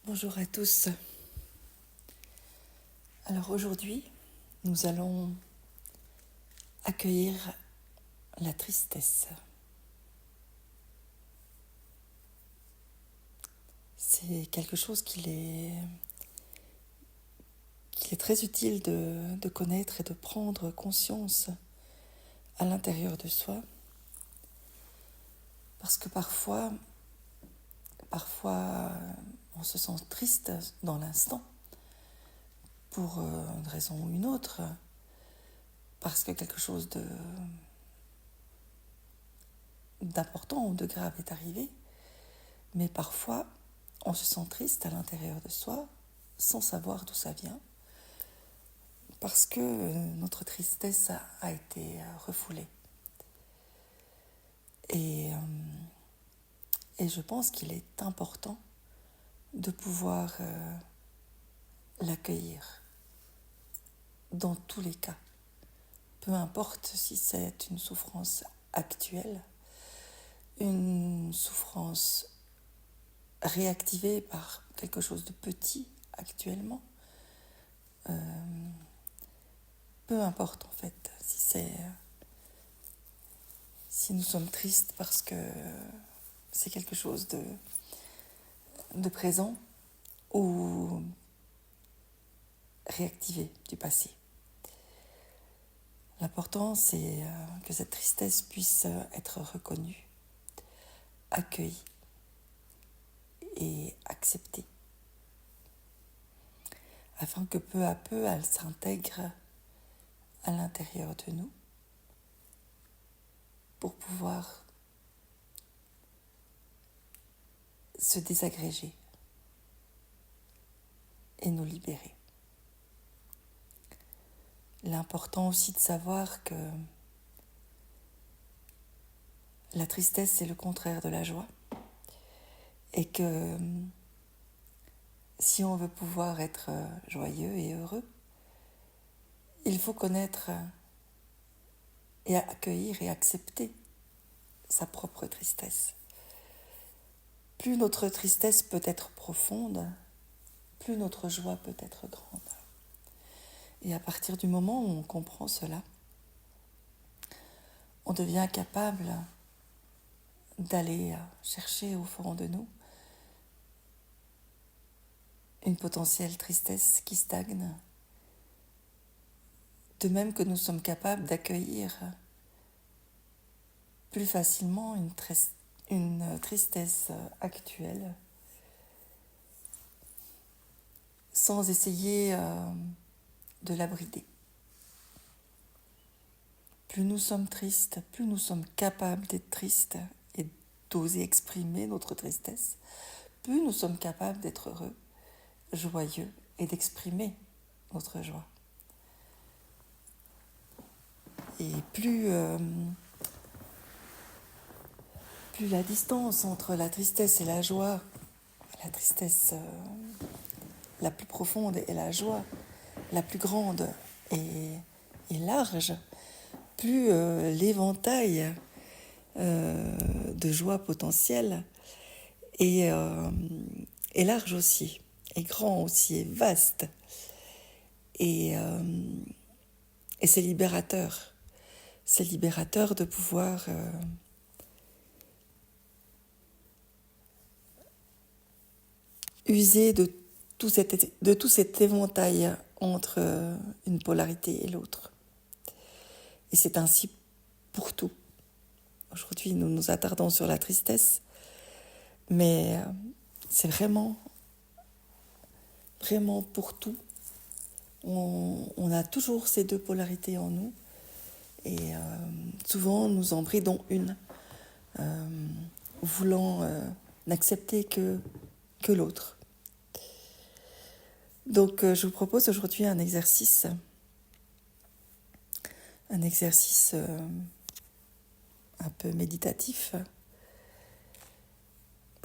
Bonjour à tous. Alors aujourd'hui, nous allons accueillir la tristesse. C'est quelque chose qu'il est très utile de connaître et de prendre conscience à l'intérieur de soi. Parce que parfois, on se sent triste dans l'instant pour une raison ou une autre, parce que quelque chose d'important ou de grave est arrivé. Mais parfois, on se sent triste à l'intérieur de soi sans savoir d'où ça vient, parce que notre tristesse a été refoulée. Et je pense qu'il est important de pouvoir l'accueillir dans tous les cas. Peu importe si c'est une souffrance actuelle, une souffrance réactivée par quelque chose de petit actuellement, peu importe en fait si nous sommes tristes parce que c'est quelque chose de présent ou réactivé du passé. L'important, c'est que cette tristesse puisse être reconnue, accueillie et acceptée, afin que peu à peu, elle s'intègre à l'intérieur de nous pour pouvoir se désagréger et nous libérer. L'important aussi de savoir que la tristesse, c'est le contraire de la joie et que si on veut pouvoir être joyeux et heureux, il faut connaître et accueillir et accepter sa propre tristesse. Plus notre tristesse peut être profonde, plus notre joie peut être grande. Et à partir du moment où on comprend cela, on devient capable d'aller chercher au fond de nous une potentielle tristesse qui stagne, de même que nous sommes capables d'accueillir plus facilement une tristesse actuelle, sans essayer de la brider. Plus nous sommes tristes, plus nous sommes capables d'être tristes et d'oser exprimer notre tristesse, plus nous sommes capables d'être heureux, joyeux et d'exprimer notre joie. Et plus la distance entre la tristesse et la joie, la tristesse la plus profonde et la joie la plus grande et large, plus l'éventail de joie potentielle est large aussi, est grand aussi, est vaste. Et c'est libérateur. C'est libérateur de pouvoir user de tout cet éventail entre une polarité et l'autre. Et c'est ainsi pour tout. Aujourd'hui, nous nous attardons sur la tristesse, mais c'est vraiment pour tout. On a toujours ces deux polarités en nous, et souvent nous en bridons une, voulant n'accepter que l'autre. Donc je vous propose aujourd'hui un exercice un peu méditatif.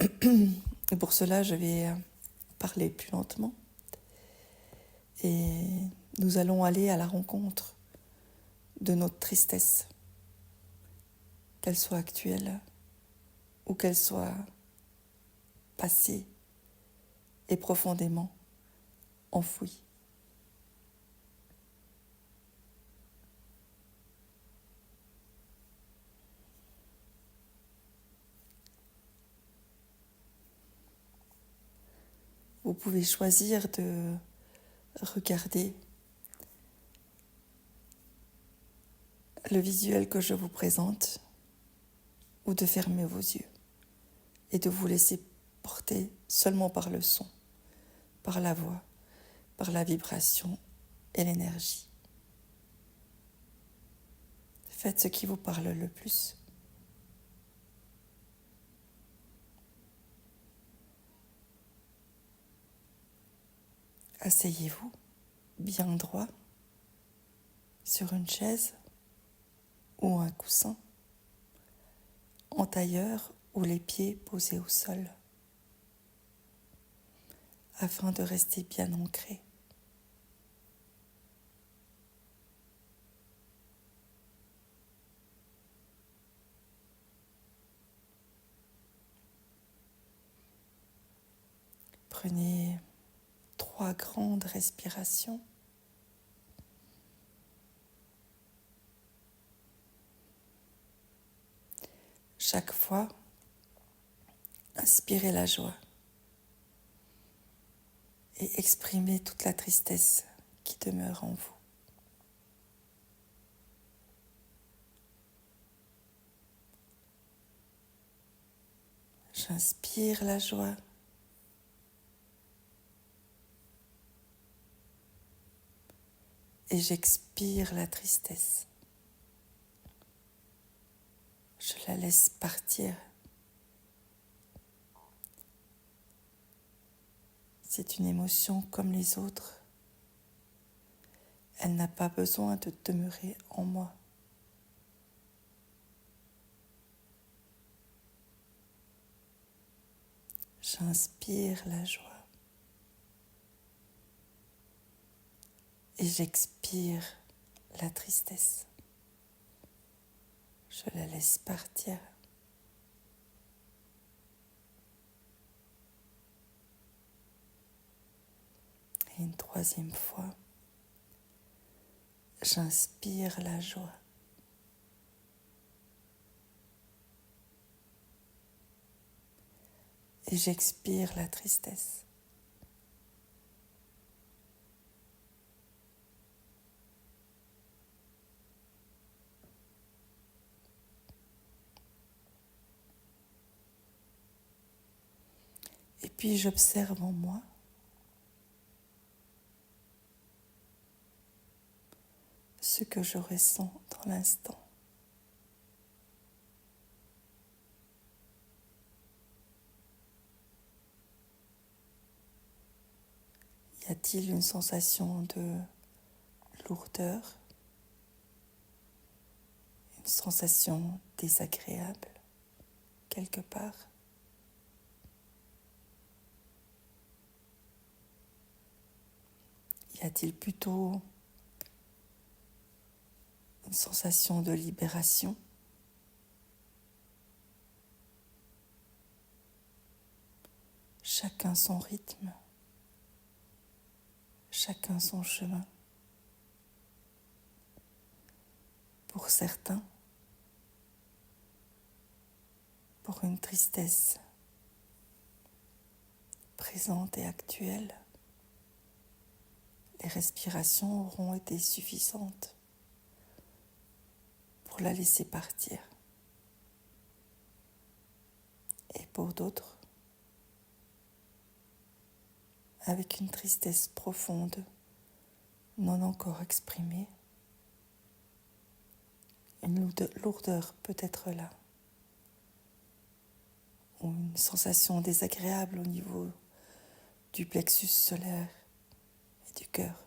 Et pour cela, je vais parler plus lentement. Et nous allons aller à la rencontre de notre tristesse, qu'elle soit actuelle ou qu'elle soit passée et profondément enfouie. Vous pouvez choisir de regarder le visuel que je vous présente ou de fermer vos yeux et de vous laisser porter seulement par le son, par la voix, par la vibration et l'énergie. Faites ce qui vous parle le plus. Asseyez-vous bien droit sur une chaise ou un coussin, en tailleur ou les pieds posés au sol, afin de rester bien ancré. Prenez 3 grandes respirations. Chaque fois, inspirez la joie et exprimez toute la tristesse qui demeure en vous. J'inspire la joie et j'expire la tristesse. Je la laisse partir. C'est une émotion comme les autres. Elle n'a pas besoin de demeurer en moi. J'inspire la joie et j'expire la tristesse. Je la laisse partir. Et une 3e fois, j'inspire la joie et j'expire la tristesse. Et puis j'observe en moi ce que je ressens dans l'instant. Y a-t-il une sensation de lourdeur, une sensation désagréable quelque part? Y a-t-il plutôt une sensation de libération? Chacun son rythme, chacun son chemin. Pour certains, pour une tristesse présente et actuelle, les respirations auront été suffisantes pour la laisser partir. Et pour d'autres, avec une tristesse profonde, non encore exprimée, une lourdeur peut être là, ou une sensation désagréable au niveau du plexus solaire et du cœur.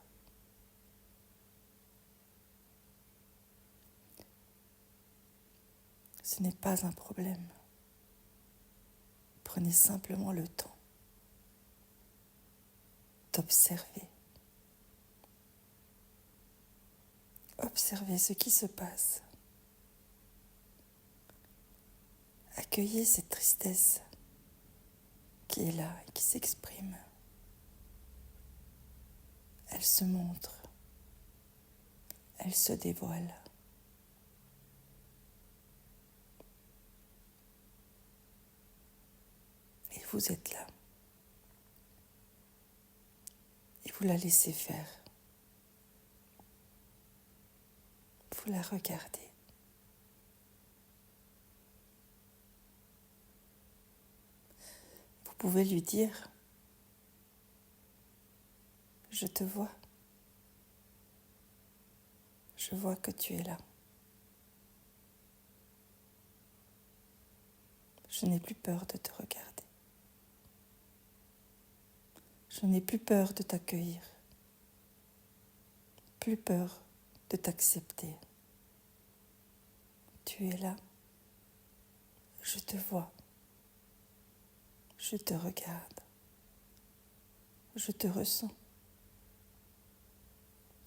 Ce n'est pas un problème. Prenez simplement le temps d'observer. Observez ce qui se passe. Accueillez cette tristesse qui est là et qui s'exprime. elle se montre, elle se dévoile. Et vous êtes là. Et vous la laissez faire. Vous la regardez. Vous pouvez lui dire, je te vois. Je vois que tu es là. Je n'ai plus peur de te regarder. Je n'ai plus peur de t'accueillir. Plus peur de t'accepter. Tu es là. Je te vois. Je te regarde. Je te ressens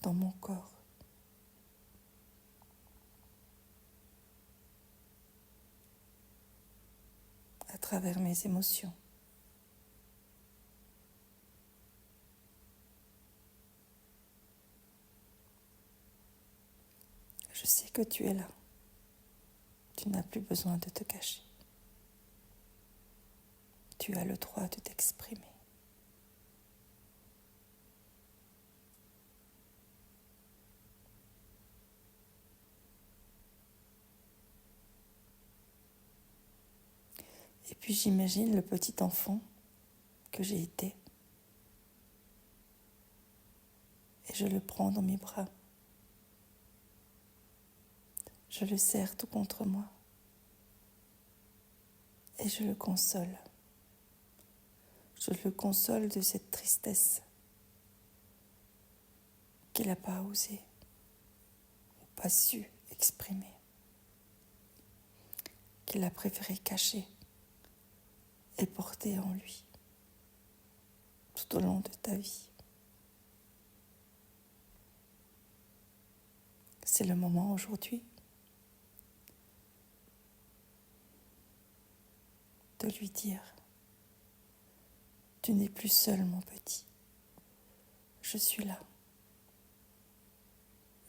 dans mon corps. À travers mes émotions. Je sais que tu es là. Tu n'as plus besoin de te cacher. Tu as le droit de t'exprimer. Et puis j'imagine le petit enfant que j'ai été. Et je le prends dans mes bras. Je le serre tout contre moi. Et je le console. Je le console de cette tristesse qu'il n'a pas osé ou pas su exprimer, qu'il a préféré cacher et porter en lui tout au long de ta vie. C'est le moment aujourd'hui de lui dire, tu n'es plus seul mon petit, je suis là,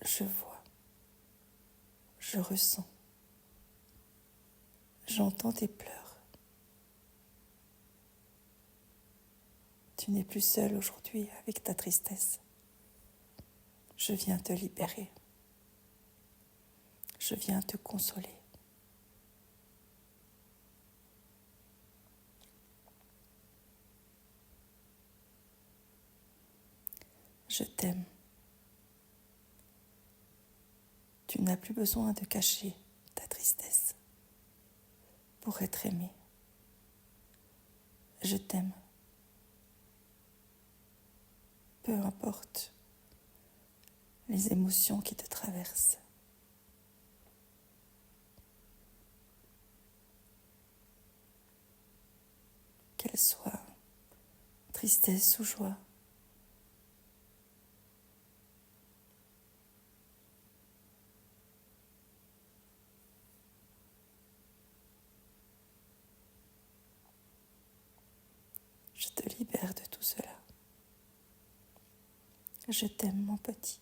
je vois, je ressens, j'entends tes pleurs. Tu n'es plus seul aujourd'hui avec ta tristesse. Je viens te libérer. Je viens te consoler. Je t'aime. Tu n'as plus besoin de cacher ta tristesse pour être aimé. Je t'aime. Peu importe les émotions qui te traversent. Qu'elles soient tristesse ou joie. Je te libère de tout cela. Je t'aime, mon petit.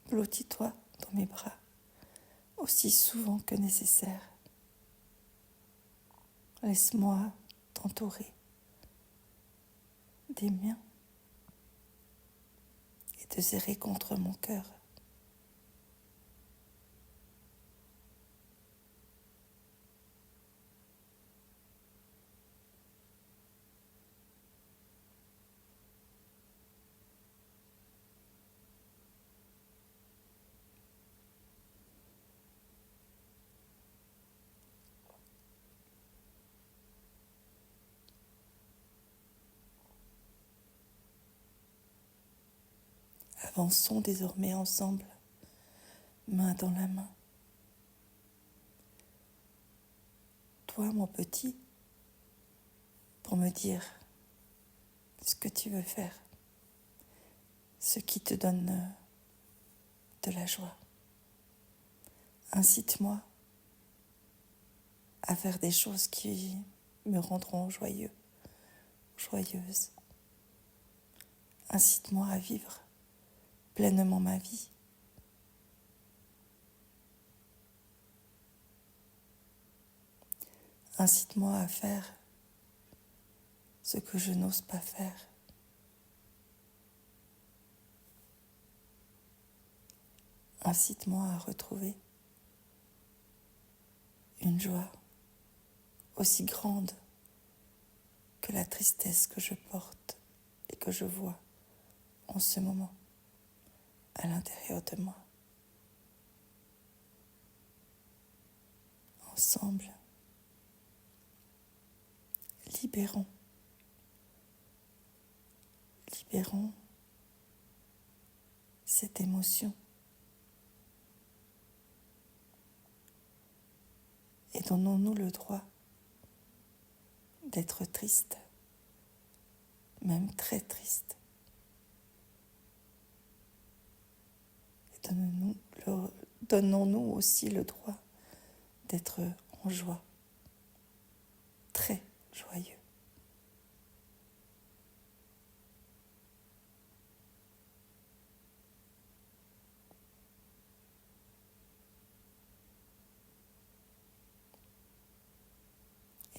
Blottis-toi dans mes bras aussi souvent que nécessaire. Laisse-moi t'entourer des miens et te serrer contre mon cœur. Avançons désormais ensemble, main dans la main. Toi, mon petit, pour me dire ce que tu veux faire, ce qui te donne de la joie. Incite-moi à faire des choses qui me rendront joyeux, joyeuse. Incite-moi à vivre pleinement ma vie. Incite-moi à faire ce que je n'ose pas faire. Incite-moi à retrouver une joie aussi grande que la tristesse que je porte et que je vois en ce moment à l'intérieur de moi. Ensemble, libérons cette émotion et donnons-nous le droit d'être triste, même très triste. Et donnons-nous aussi le droit d'être en joie, très joyeux.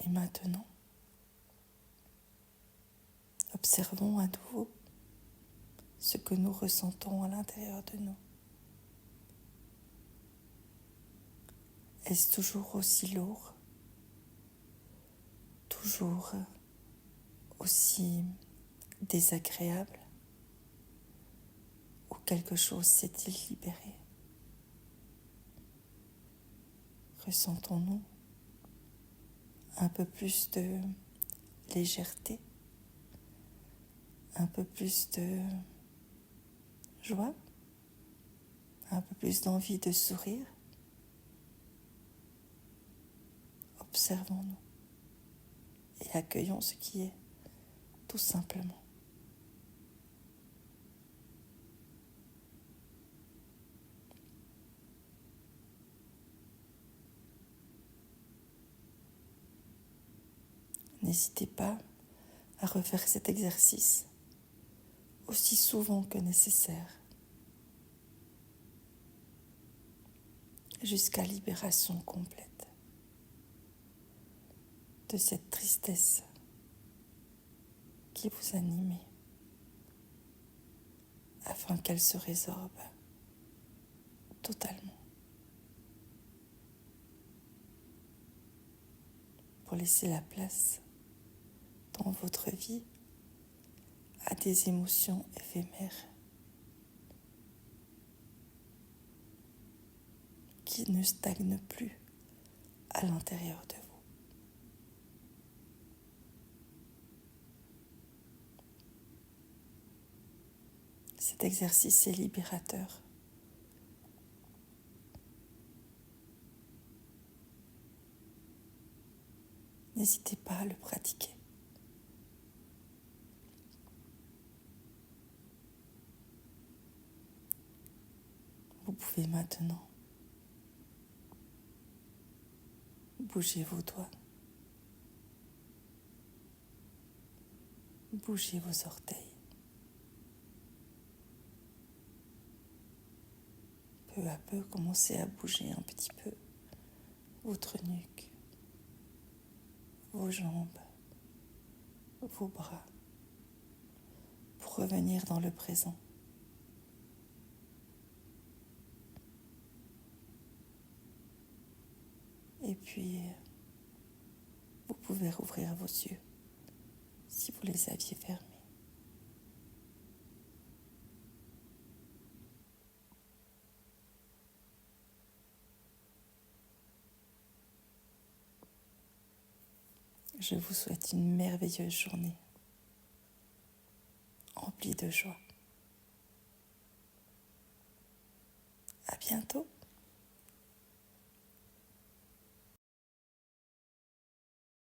Et maintenant, observons à nouveau ce que nous ressentons à l'intérieur de nous. Est-ce toujours aussi lourd? Toujours aussi désagréable? Ou quelque chose s'est-il libéré? Ressentons-nous un peu plus de légèreté, un peu plus de joie, un peu plus d'envie de sourire? Observons-nous et accueillons ce qui est, tout simplement. N'hésitez pas à refaire cet exercice aussi souvent que nécessaire, jusqu'à libération complète de cette tristesse qui vous animait, afin qu'elle se résorbe totalement, pour laisser la place dans votre vie à des émotions éphémères qui ne stagnent plus à l'intérieur de vous. Cet exercice est libérateur. N'hésitez pas à le pratiquer. Vous pouvez maintenant bouger vos doigts, bouger vos orteils. Peu à peu, commencez à bouger un petit peu votre nuque, vos jambes, vos bras, pour revenir dans le présent. Et puis, vous pouvez rouvrir vos yeux si vous les aviez fermés. Je vous souhaite une merveilleuse journée, emplie de joie. À bientôt.